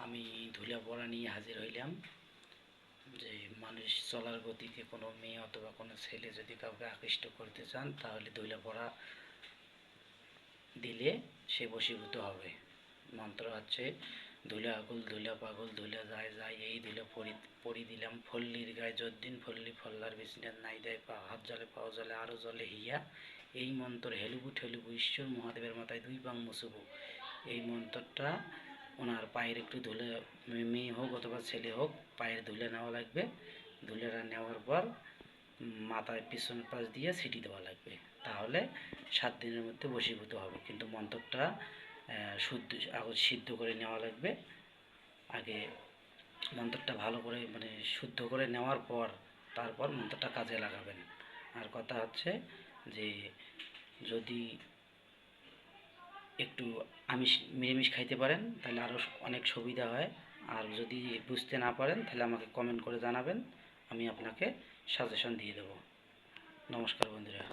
আমি ধুলা পড়া নিয়ে হাজির হইলাম যে মানুষ চলার গতিতে কোনো মেয়ে অথবা কোনো ছেলে যদি কাউকে আকৃষ্ট করতে চান তাহলে ধুলা পড়া দিলে সে বশীভূত হবে। মন্ত্র হচ্ছে ধুলা আকুল ধুলা পাগল ধুলা যায় যায় এই ধুলা পড়ি দিলাম ফল্লির গায়ে যদ্দিন ফল্লি ফল্লার বিছনার নাই দেয় পা হাত জলে পাও জলে আরও জলে হিয়া এই মন্ত্র হেলুবু ঠেলুবু ঈশ্বর মহাদেবের মাথায় দুই পাং মুসুবু। এই মন্ত্রটা ওনার পায়ের একটু ধুলে, মেয়ে হোক অথবা ছেলে হোক, পায়ের ধুলে নেওয়া লাগবে। ধুলেটা নেওয়ার পর মাথায় পিছনের পাশ দিয়ে ছিটি দেওয়া লাগবে, তাহলে 7 দিনের মধ্যে বশীভূত হবে। কিন্তু মন্ত্রটা সিদ্ধ করে নেওয়া লাগবে। আগে মন্ত্রটা ভালো করে শুদ্ধ করে নেওয়ার পর তারপর মন্ত্রটা কাজে লাগাবেন। আর কথা হচ্ছে যে যদি একটু আমিষ নিরামিষ খাইতে পারেন তাহলে আরও অনেক সুবিধা হয়। আর যদি বুঝতে না পারেন তাহলে আমাকে কমেন্ট করে জানাবেন, আমি আপনাকে সাজেশন দিয়ে দেবো। নমস্কার বন্ধুরা।